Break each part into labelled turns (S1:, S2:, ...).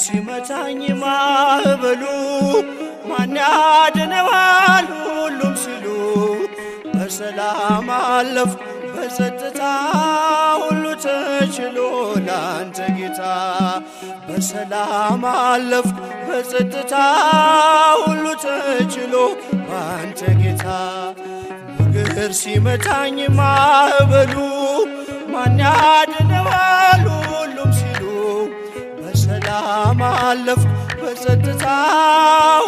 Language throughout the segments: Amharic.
S1: ሲመታኝ ማዕበሉ ማን ያድነዋል ሁሉም ሲሉ በሰላም አለፍኩ በጸጥታ ሁሉ ተችሎ ላንተ ጌታ በሰላም አለፍኩ በጸጥታ ሁሉ ተችሎ ባንተ ጌታ ሞገድ ሲመታኝ ማዕበሉ ማን ያድነዋል ሁሉም ሲሉ በሰላም አለፍኩ በጸጥታ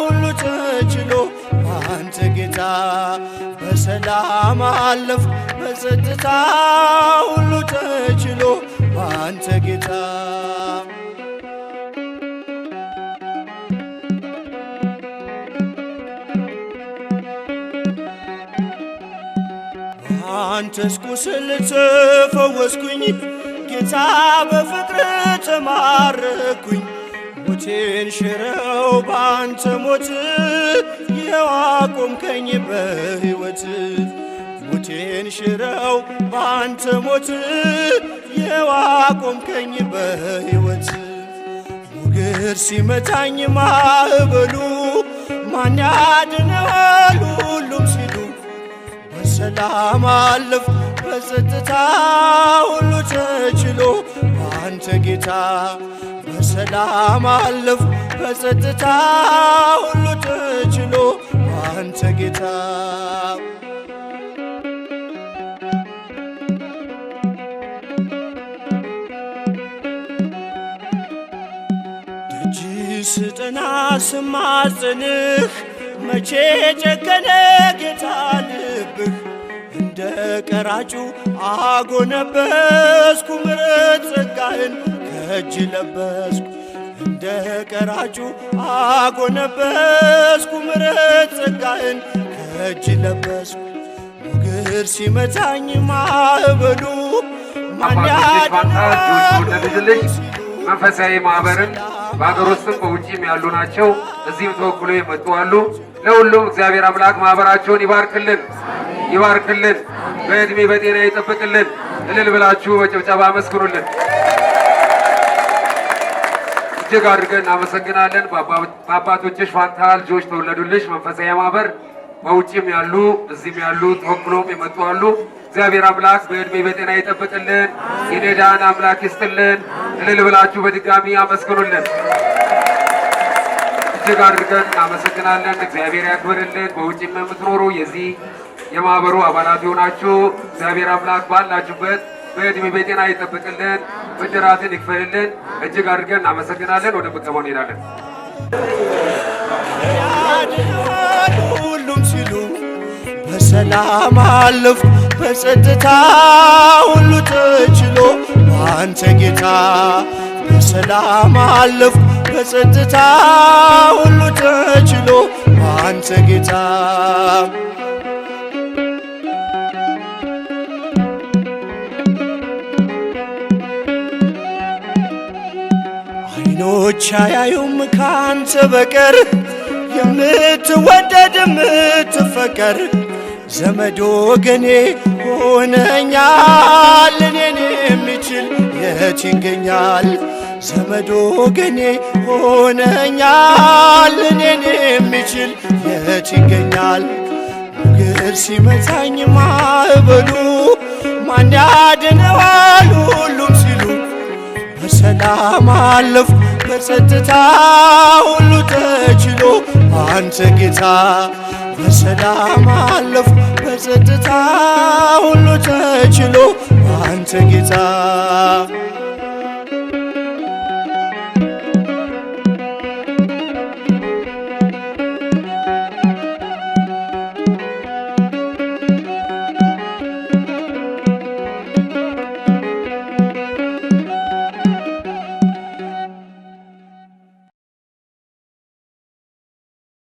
S1: ሁሉ ተችሎ ባንተ ጌታ በሰላም አለፍኩ በጸጥታ ሁሉ ተችሎ ባንተ ጌታ አንተስ ቁስል ተፈወስኩኝ ጌታ በፍቅር ተማረኩኝ ሞቴን ሽረው ባንተ ሞት ይኸው አቆምከኝ በሕይወት ሞቴን ሽረው ባንተ ሞት ይኸው አቆምከኝ በሕይወት ሞገድ ሲመታኝ ማዕበሉ ማን ያድነዋል ሁሉም ሲሉ በሰላም አለፍኩ በጸጥታ ሁሉ ተችሎ ባንተ ጌታ በሰላም አለፍኩ በጸጥታ ሁሉ ተችሎ ባንተ ጌታ ደጅ ስጠና ስማጽንህ መቼ ጨከነ ጌታ ልብህ እንደ ቀራጩ አጎነበስኩ ምሕረት ጸጋህን ከእጅ ለበስኩ እንደ ቀራጩ አጎነበስኩ ምሕረት ጸጋህን ከእጅ ለበስኩ ሞገድ ሲመታኝ ማዕበሉ ማን ያድነዋል
S2: መንፈሳዊ ማህበርን በአገር ውስጥም በውጭም ያሉ ናቸው። እዚህም ተወክሎ የመጡ አሉ። ለሁሉም እግዚአብሔር አምላክ ማህበራቸውን ይባርክልን ይባርክልን፣ በእድሜ በጤና ይጠብቅልን። እልል ብላችሁ በጭብጨባ አመስግኑልን። እጅግ አድርገን እናመሰግናለን። በአባቶችሽ ፋንታ ልጆች ተወለዱልሽ መንፈሳዊ ማህበር በውጭም ያሉ እዚህም ያሉ ተወክሎም የመጡ አሉ። እግዚአብሔር አምላክ በእድሜ በጤና ይጠብቅልን፣ የነዳን አምላክ ይስጥልን። እልል ብላችሁ በድጋሚ አመስግኑልን። እጅግ አድርገን እናመሰግናለን። እግዚአብሔር ያክብርልን። በውጭም የምትኖሩ የዚህ የማህበሩ አባላት የሆናችሁ እግዚአብሔር አምላክ ባላችሁበት በእድሜ በጤና ይጠብቅልን፣ ብድራትን ይክፈልልን። እጅግ አድርገን እናመሰግናለን። ወደ ምቀባው እንሄዳለን።
S1: ሁሉም ሲሉ በሰላም አለፍኩ በጸጥታ ሁሉ ተችሎ ባንተ ጌታ በሰላም አለፍኩ በጸጥታ ሁሉ ተችሎ ባንተ ጌታ አይኖች አያዩም ካንተ በቀር የምትወደድ የምትፈቀር ዘመድ ወገኔ ሆነኛል እኔን የሚችል የት ይገኛል? ዘመድ ወገኔ ሆነኛል እኔን የሚችል የት ይገኛል? ሞገድ ሲመታኝ ማዕበሉ ማን ያድነዋል ሁሉም ሲሉ በሰላም አለፍኩ በጸጥታ ሁሉ ተችሎ አንተ ጌታ በሰላም አለፍኩ በጸጥታ ሁሉ ተችሎ አንተ ጌታ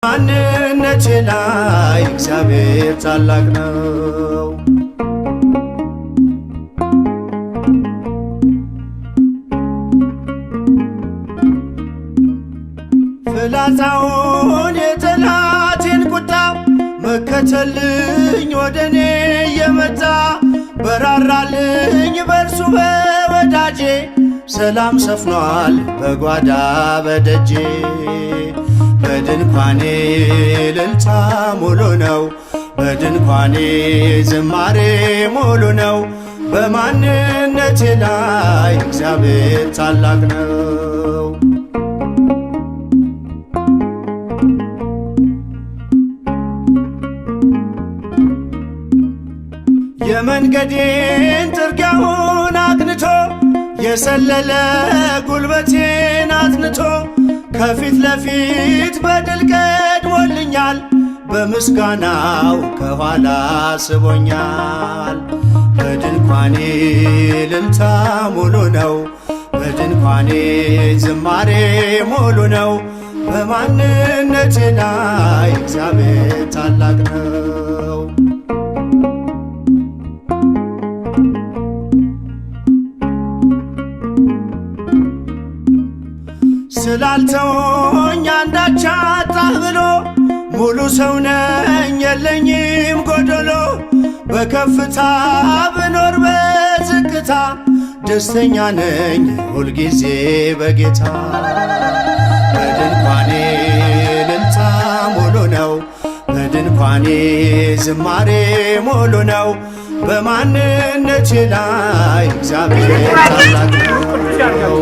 S1: ማንነቴ ላይ እግዚአብሔር ታላቅ ነው። ፍላጻውን የጠላቴን ቁጣ መከተልኝ ወደኔ የመጣ በራራልኝ በርሱ በወዳጄ ሰላም ሰፍኗል በጓዳ በደጄ በድንኳኔ እልልታ ሙሉ ነው በድንኳኔ ዝማሬ ሙሉ ነው በማንነቴ ላይ እግዚአብሔር ታላቅ ነው። የመንገዴን ጥርጊያውን አቅንቶ የሰለለ ጉልበቴን አጽንቶ ከፊት ለፊት በድል ቀድሞልኛል በምስጋናው ከኋላ ስቦኛል። በድንኳኔ እልልታ ሙሉ ነው በድንኳኔ ዝማሬ ሙሉ ነው በማንነቴ ላይ እግዚአብሔር ታላቅ ነው። ስላልተወኝ አንዳች አጣህ ብሎ ሙሉ ሰው ነኝ የለኝም ጎደሎ በከፍታ ብኖር በዝቅታ ደስተኛ ነኝ ሁልጊዜ በጌታ። በድንኳኔ እልልታ ሙሉ ነው በድንኳኔ ዝማሬ ሙሉ ነው በማንነቴ ላይ እግዚአብሔር ታላቅ ነው።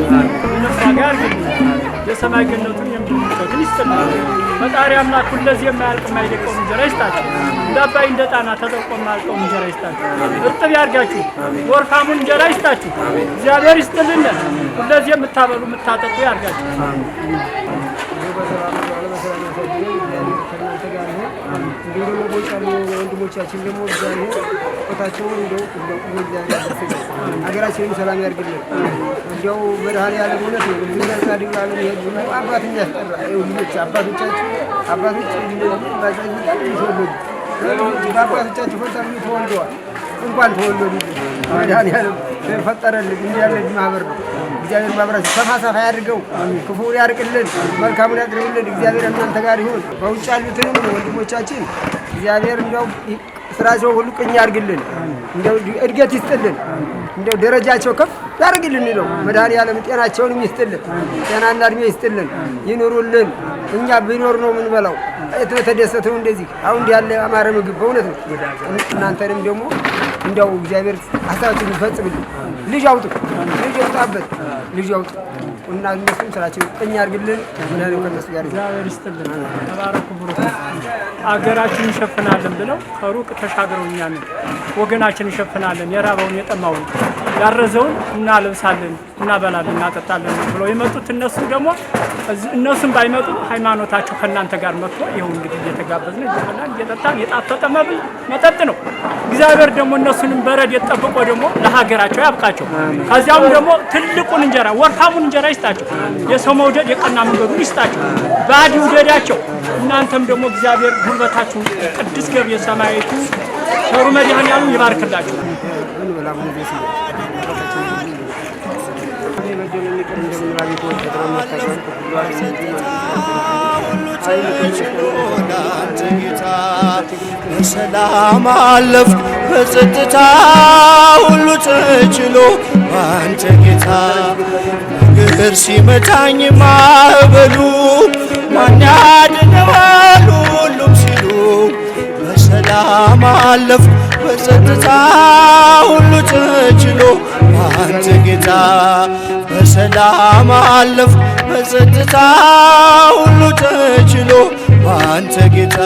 S3: የሰማይ ገነቱን የሚመሰክን ይስጥልኝ። ፈጣሪ አምላክ ሁለዚህ የማያልቅ የማይደቀው እንጀራ ይስጣችሁ። እንደ አባይ እንደ ጣና ተጠልቆ የማያልቀው እንጀራ ይስጣችሁ። እርጥብ ያርጋችሁ። ወርፋሙን እንጀራ ይስጣችሁ። እግዚአብሔር ይስጥልን። ሁለዚህ የምታበሉ የምታጠጡ ያርጋችሁ። ወንድሞቻችን ደግሞ እግዚአብሔር ቆታቸውን እንደው ሀገራችንን ሰላም ያርግልን። እንደው መድኃኔዓለም እውነት ነው ልናሳድግ ዓለም ይሄዱ አባት የሚያስጠራ ልጆች አባቶቻችን አባቶች በአባቶቻቸው ፈንታ ተወልደዋል። እንኳን ተወለዱ መድኃኔዓለም ፈጠረልን። እንዲህ ያለ ማህበር ነው። እግዚአብሔር ማህበራችን ሰፋ ሰፋ ያድርገው፣ ክፉውን ያርቅልን፣ መልካሙን ያቅርብልን። እግዚአብሔር እናንተ ጋር ይሁን። በውጭ ያሉትንም ወንድሞቻችን እግዚአብሔር እንደው ስራቸው ሁሉ ቅኝ ያርግልን፣ እንደው እድገት ይስጥልን፣ እንደው ደረጃቸው ከፍ ያርግልን ነው። መድኃኔዓለም ጤናቸውንም ይስጥልን፣ ጤናና እድሜ ይስጥልን፣ ይኑሩልን። እኛ ቢኖር ነው ምን በላው የተደሰተው እንደዚህ አሁን እንዲህ ያለ አማረ ምግብ በእውነት ነው። እናንተንም ደግሞ እንደው እግዚአብሔር ሀሳባችሁን ይፈጽምልን። ልጅ አውጡ፣ ልጅ አውጣበት፣ ልጅ አውጡ እና እነሱም ስራቸው ቅኝ ያርግልን። ምናለው ከነሱ ጋር እግዚአብሔር ይስጥልን። ተባረኩ ብሩክ። አገራችንን እንሸፍናለን ብለው ከሩቅ ተሻገረው እኛን ወገናችንን እንሸፍናለን፣ የራበውን የጠማውን ያረዘውን እናለብሳለን፣ እናበላለን፣ እናጠጣለን ብለው የመጡት እነሱ ደግሞ እነሱም ባይመጡ ሃይማኖታቸው ከእናንተ ጋር መጥቶ ይኸው እንግዲህ እየተጋበዝን እየበላን እየጠጣን የጣፈጠ መብል መጠጥ ነው። እግዚአብሔር ደግሞ እነሱንም በረድኤት ጠብቆ ደግሞ ለሀገራቸው ያብቃቸው። ከዚያም ደግሞ ትልቁን እንጀራ ወርፋሙን እንጀራ ይስጣቸው። የሰው መውደድ የቀና መንገዱን ይስጣቸው፣ ባዕድ ይውደዳቸው። እናንተም ደግሞ እግዚአብሔር ጉልበታችሁን ቅዱስ ገብርኤል ሰማያዊቱ ቸሩ መድኃኔዓለም ይባርክላችሁ።
S1: በሰላም አለፍኩ በጸጥታ ሁሉ ተችሎ ባንተ ጌታ። እግር ሲመታኝ ማዕበሉ ማን ያድነዋል ሁሉም ሲሉ በሰላም አለፍኩ በጸጥታ ሁሉ ተችሎ ባንተ ጌታ። በሰላም አለፍኩ በጸጥታ ሁሉ ተችሎ ባንተ ጌታ።